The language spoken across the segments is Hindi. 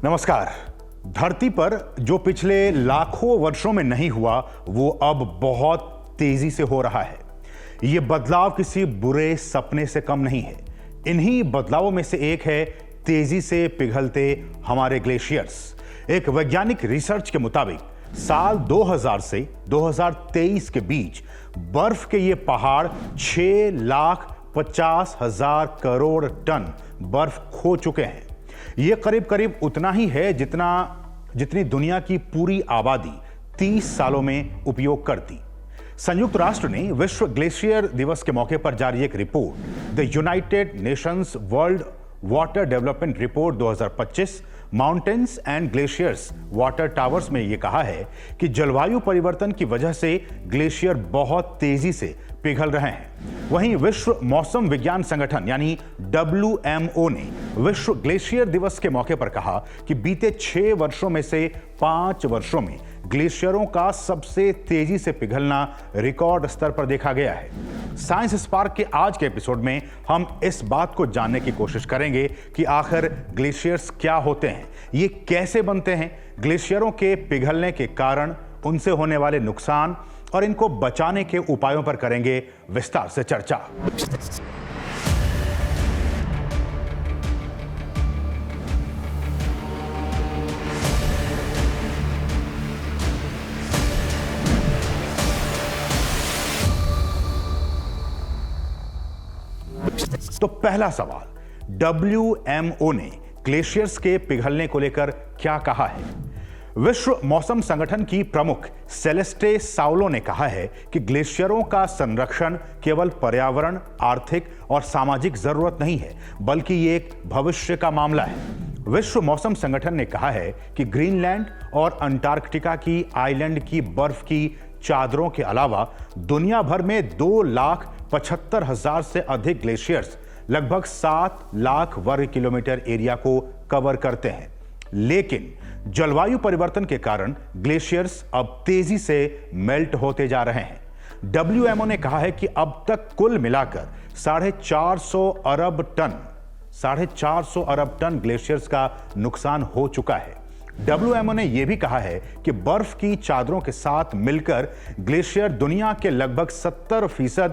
नमस्कार। धरती पर जो पिछले लाखों वर्षों में नहीं हुआ वो अब बहुत तेजी से हो रहा है। ये बदलाव किसी बुरे सपने से कम नहीं है। इन्हीं बदलावों में से एक है तेजी से पिघलते हमारे ग्लेशियर्स। एक वैज्ञानिक रिसर्च के मुताबिक साल 2000 से 2023 के बीच बर्फ के ये पहाड़ 6,50,000 करोड़ टन बर्फ खो चुके हैं। ये करीब करीब उतना ही है जितनी दुनिया की पूरी आबादी 30 सालों में उपयोग करती। संयुक्त राष्ट्र ने विश्व ग्लेशियर दिवस के मौके पर जारी एक report the United Nations world water development report 2025 mountains and glaciers water towers में यह कहा है कि जलवायु परिवर्तन की वजह से ग्लेशियर बहुत तेजी से पिघल रहे हैं। वहीं विश्व मौसम विज्ञान संगठन यानी WMO ने विश्व ग्लेशियर दिवस के मौके पर कहा कि बीते 6 वर्षों में से 5 वर्षों में ग्लेशियरों का सबसे तेजी से पिघलना रिकॉर्ड स्तर पर देखा गया है। साइंस स्पार्क के आज के एपिसोड में हम इस बात को जानने की कोशिश करेंगे कि आखिर ग्लेशियर्स क्या होते हैं, ये कैसे बनते हैं, ग्लेशियरों के पिघलने के कारण, उनसे होने वाले नुकसान और इनको बचाने के उपायों पर करेंगे विस्तार से चर्चा। तो पहला सवाल, WMO ने ग्लेशियर्स के पिघलने को लेकर क्या कहा है? विश्व मौसम संगठन की प्रमुख सेलेस्टे साउलो ने कहा है कि ग्लेशियरों का संरक्षण केवल पर्यावरण, आर्थिक और सामाजिक जरूरत नहीं है, बल्कि ये एक भविष्य का मामला है। विश्व मौसम संगठन ने कहा है कि ग्रीनलैंड और अंटार्कटिका की आइलैंड की बर्फ की चादरों के अलावा दुनिया भर में 2,75,000 से अधिक ग्लेशियर्स लगभग 7 लाख वर्ग किलोमीटर एरिया को कवर करते हैं। लेकिन जलवायु परिवर्तन के कारण ग्लेशियर्स अब तेजी से मेल्ट होते जा रहे हैं। WMO ने कहा है कि अब तक कुल मिलाकर 450 अरब टन ग्लेशियर्स का नुकसान हो चुका है। WMO ने यह भी कहा है कि बर्फ की चादरों के साथ मिलकर ग्लेशियर दुनिया के लगभग 70%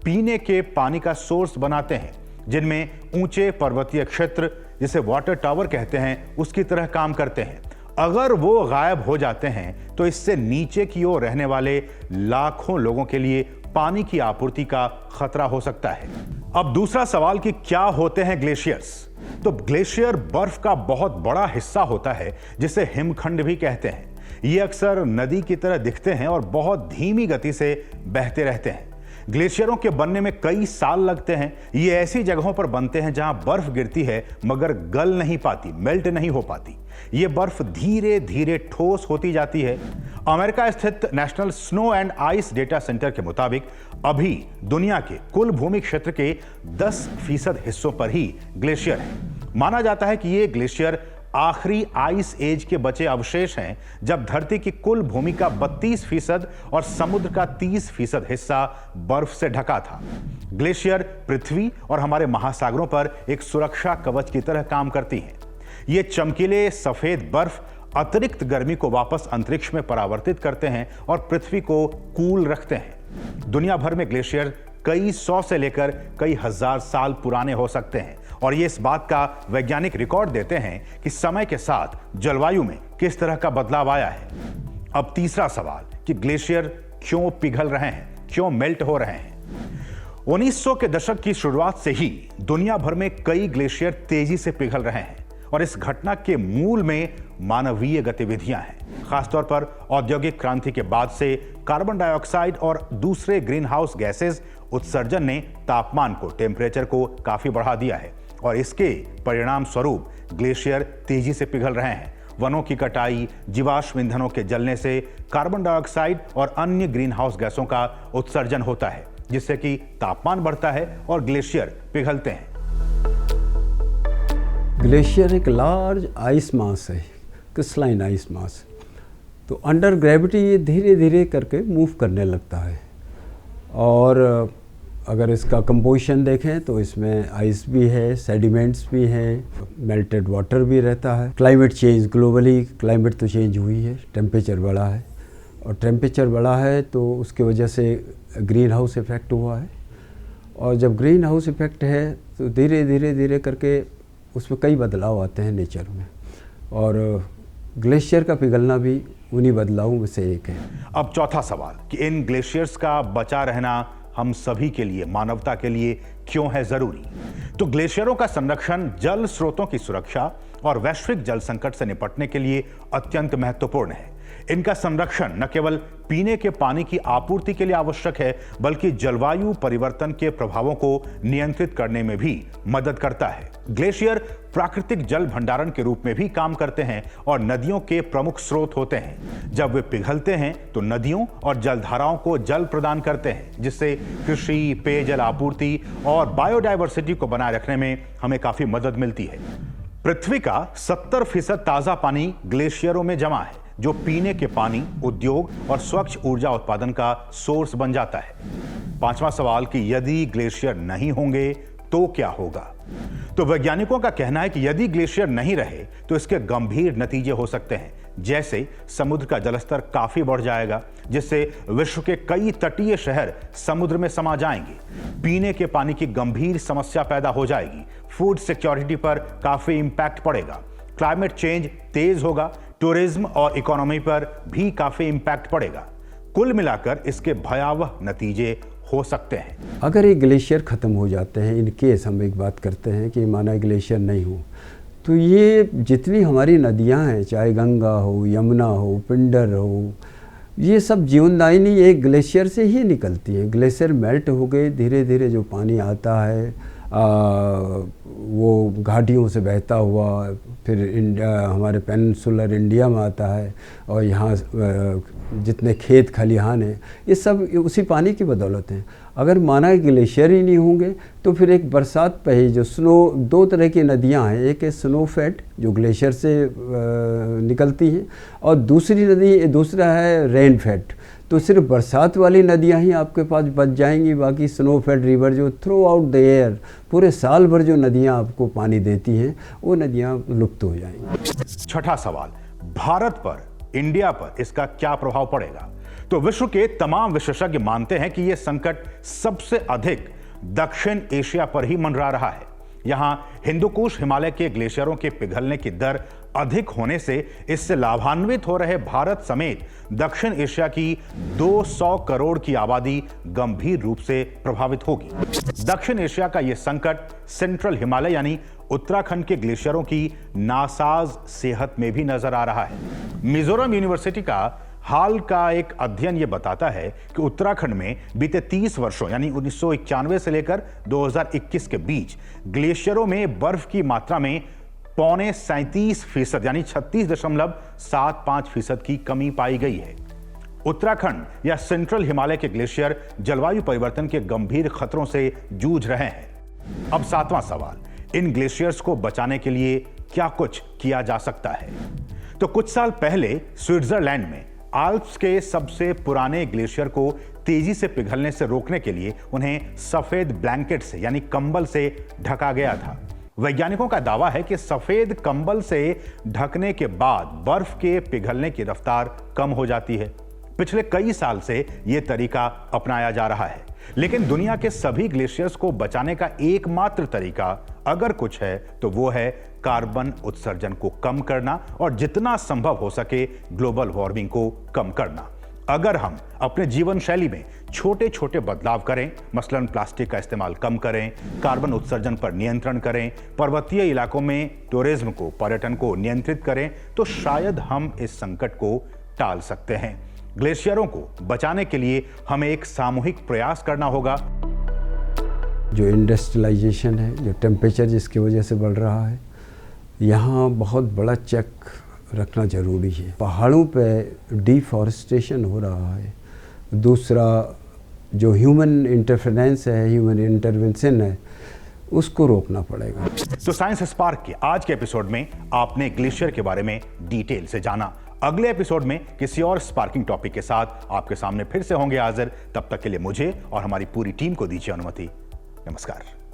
पीने के पानी का सोर्स बनाते हैं, जिनमें ऊंचे पर्वतीय क्षेत्र, जिसे वाटर टावर कहते हैं, उसकी तरह काम करते हैं। अगर वो गायब हो जाते हैं तो इससे नीचे की ओर रहने वाले लाखों लोगों के लिए पानी की आपूर्ति का खतरा हो सकता है। अब दूसरा सवाल कि क्या होते हैं ग्लेशियर्स? तो ग्लेशियर बर्फ का बहुत बड़ा हिस्सा होता है जिसे हिमखंड भी कहते हैं। ये अक्सर नदी की तरह दिखते हैं और बहुत धीमी गति से बहते रहते हैं। ग्लेशियरों के बनने में कई साल लगते हैं। ये ऐसी जगहों पर बनते हैं जहां बर्फ गिरती है मगर गल नहीं पाती, मेल्ट नहीं हो पाती। ये बर्फ धीरे धीरे ठोस होती जाती है। अमेरिका स्थित national snow and ice data centre के मुताबिक अभी दुनिया के कुल भूमि क्षेत्र के 10% हिस्सों पर ही ग्लेशियर है। माना जाता है कि ये ग्लेशियर आखिरी आइस एज के बचे अवशेष हैं, जब धरती की कुल भूमि का 32% और समुद्र का 30% हिस्सा बर्फ से ढका था। ग्लेशियर पृथ्वी और हमारे महासागरों पर एक सुरक्षा कवच की तरह काम करती हैं। ये चमकीले सफेद बर्फ अतिरिक्त गर्मी को वापस अंतरिक्ष में परावर्तित करते हैं और पृथ्वी को कूल रखते हैं। दुनिया भर में ग्लेशियर कई 100 से लेकर कई हजार साल पुराने हो सकते हैं और ये इस बात का वैज्ञानिक रिकॉर्ड देते हैं कि समय के साथ जलवायु में किस तरह का बदलाव आया है। अब तीसरा सवाल कि ग्लेशियर क्यों पिघल रहे हैं, क्यों मेल्ट हो रहे हैं? 1900 के दशक की शुरुआत से ही दुनिया भर में कई ग्लेशियर तेजी से पिघल रहे हैं और इस घटना के मूल में मानवीय गतिविधियां हैं। खासतौर पर औद्योगिक क्रांति के बाद से कार्बन डाइऑक्साइड और दूसरे ग्रीन हाउस गैसेज उत्सर्जन ने तापमान को, टेम्परेचर को काफी बढ़ा दिया है और इसके परिणाम स्वरूप ग्लेशियर तेजी से पिघल रहे हैं। वनों की कटाई, जीवाश्म ईंधनों के जलने से कार्बन डाइऑक्साइड और अन्य ग्रीन हाउस गैसों का उत्सर्जन होता है, जिससे कि तापमान बढ़ता है और ग्लेशियर पिघलते हैं। ग्लेशियर एक लार्ज आइस मास है, क्रिस्टलाइन आइस मास। तो अंडर ग्रेविटी ये धीरे धीरे करके मूव करने लगता है और अगर इसका कंपोजिशन देखें तो इसमें आइस भी है, सेडिमेंट्स भी हैं, मेल्टेड वाटर भी रहता है। क्लाइमेट चेंज, ग्लोबली क्लाइमेट तो चेंज हुई है, टेम्परेचर बढ़ा है, और टेम्परेचर बढ़ा है तो उसके वजह से ग्रीन हाउस इफ़ेक्ट हुआ है। और जब ग्रीन हाउस इफ़ेक्ट है तो धीरे धीरे धीरे करके उसमें कई बदलाव आते हैं नेचर में, और ग्लेशियर का पिघलना भी उन्हीं बदलावों में से एक है। अब चौथा सवाल कि इन ग्लेशियर्स का बचा रहना हम सभी के लिए, मानवता के लिए क्यों है जरूरी? तो ग्लेशियरों का संरक्षण जल स्रोतों की सुरक्षा और वैश्विक जल संकट से निपटने के लिए अत्यंत महत्वपूर्ण है। इनका संरक्षण न केवल पीने के पानी की आपूर्ति के लिए आवश्यक है, बल्कि जलवायु परिवर्तन के प्रभावों को नियंत्रित करने में भी मदद करता है। ग्लेशियर प्राकृतिक जल भंडारण के रूप में भी काम करते हैं और नदियों के प्रमुख स्रोत होते हैं। जब वे पिघलते हैं तो नदियों और जलधाराओं को जल प्रदान करते हैं, जिससे कृषि, पेयजल आपूर्ति और बायोडायवर्सिटी को बनाए रखने में हमें काफी मदद मिलती है। पृथ्वी का 70% ताजा पानी ग्लेशियरों में जमा है, जो पीने के पानी, उद्योग और स्वच्छ ऊर्जा उत्पादन का सोर्स बन जाता है। पांचवा सवाल कि यदि ग्लेशियर नहीं होंगे तो क्या होगा? तो वैज्ञानिकों का कहना है कि यदि ग्लेशियर नहीं रहे तो इसके गंभीर नतीजे हो सकते हैं, जैसे समुद्र का जलस्तर काफी बढ़ जाएगा, जिससे विश्व के कई तटीय शहर समुद्र में समा जाएंगे। पीने के पानी की गंभीर समस्या पैदा हो जाएगी। फूड सिक्योरिटी पर काफी इंपैक्ट पड़ेगा। क्लाइमेट चेंज तेज होगा। टूरिज्म और इकोनॉमी पर भी काफी इंपैक्ट पड़ेगा। कुल मिलाकर इसके भयावह नतीजे हो सकते हैं। अगर ये ग्लेशियर ख़त्म हो जाते हैं, इन केस हम एक बात करते हैं कि माना ग्लेशियर नहीं हो, तो ये जितनी हमारी नदियां हैं, चाहे गंगा हो, यमुना हो, पिंडर हो, ये सब जीवनदायिनी एक ग्लेशियर से ही निकलती हैं। ग्लेशियर मेल्ट हो गए, धीरे धीरे जो पानी आता है वो घाटियों से बहता हुआ फिर हमारे पेनिनसुलर इंडिया में आता है, और यहाँ जितने खेत खलिहान हैं ये सब उसी पानी की बदौलत हैं। अगर माना ग्लेशियर ही नहीं होंगे तो फिर एक बरसात पे ही जो स्नो, दो तरह की नदियाँ हैं, एक है स्नो फेड जो ग्लेशियर से निकलती हैं, और दूसरा है रेन फेड। तो सिर्फ बरसात वाली नदियाँ ही आपके पास बच जाएंगी, बाकी स्नो फेड रिवर जो थ्रू आउट द एयर पूरे साल भर जो नदियाँ आपको पानी देती हैं वो नदियाँ लुप्त हो जाएंगी। छठा सवाल, भारत पर, इंडिया पर इसका क्या प्रभाव पड़ेगा? तो विश्व के तमाम विशेषज्ञ मानते हैं कि यह संकट सबसे अधिक दक्षिण एशिया पर ही मंडरा रहा है। यहां हिंदुकुश हिमालय के ग्लेशियरों के पिघलने की दर अधिक होने से इससे लाभान्वित हो रहे भारत समेत दक्षिण एशिया की 200 करोड़ की आबादी गंभीर रूप से प्रभावित होगी। दक्षिण एशिया का यह संकट सेंट्रल हिमालय यानी उत्तराखंड के ग्लेशियरों की नासाज सेहत में भी नजर आ रहा है। मिजोरम यूनिवर्सिटी का हाल का एक अध्ययन यह बताता है कि उत्तराखंड में बीते 30 वर्षों यानी 1991 से लेकर 2021 के बीच ग्लेशियरों में बर्फ की मात्रा में 37% यानी 36.75% की कमी पाई गई है। उत्तराखंड या सेंट्रल हिमालय के ग्लेशियर जलवायु परिवर्तन के गंभीर खतरों से जूझ रहे हैं। अब सातवां सवाल, इन ग्लेशियर्स को बचाने के लिए क्या कुछ किया जा सकता है? तो कुछ साल पहले स्विट्जरलैंड में आल्प्स के सबसे पुराने ग्लेशियर को तेजी से पिघलने से रोकने के लिए उन्हें सफेद ब्लैंकेट से यानी कंबल से ढका गया था। वैज्ञानिकों का दावा है कि सफेद कंबल से ढकने के बाद बर्फ के पिघलने की रफ्तार कम हो जाती है। पिछले कई साल से यह तरीका अपनाया जा रहा है, लेकिन दुनिया के सभी ग्लेशियर्स को बचाने का एकमात्र तरीका अगर कुछ है तो वो है कार्बन उत्सर्जन को कम करना और जितना संभव हो सके ग्लोबल वार्मिंग को कम करना। अगर हम अपने जीवन शैली में छोटे छोटे बदलाव करें, मसलन प्लास्टिक का इस्तेमाल कम करें, कार्बन उत्सर्जन पर नियंत्रण करें, पर्वतीय इलाकों में टूरिज्म को, पर्यटन को नियंत्रित करें, तो शायद हम इस संकट को टाल सकते हैं। ग्लेशियरों को बचाने के लिए हमें एक सामूहिक प्रयास करना होगा। जो इंडस्ट्रियलाइजेशन है, जो टेम्परेचर जिसकी वजह से बढ़ रहा है, यहाँ बहुत बड़ा चेक रखना ज़रूरी है। पहाड़ों पे डिफॉरेस्टेशन हो रहा है। दूसरा जो ह्यूमन इंटरफेरेंस है, ह्यूमन इंटरवेंशन है, उसको रोकना पड़ेगा। तो साइंस स्पार्क के आज के एपिसोड में आपने ग्लेशियर के बारे में डिटेल से जाना। अगले एपिसोड में किसी और स्पार्किंग टॉपिक के साथ आपके सामने फिर से होंगे हाजिर। तब तक के लिए मुझे और हमारी पूरी टीम को दीजिए अनुमति। नमस्कार।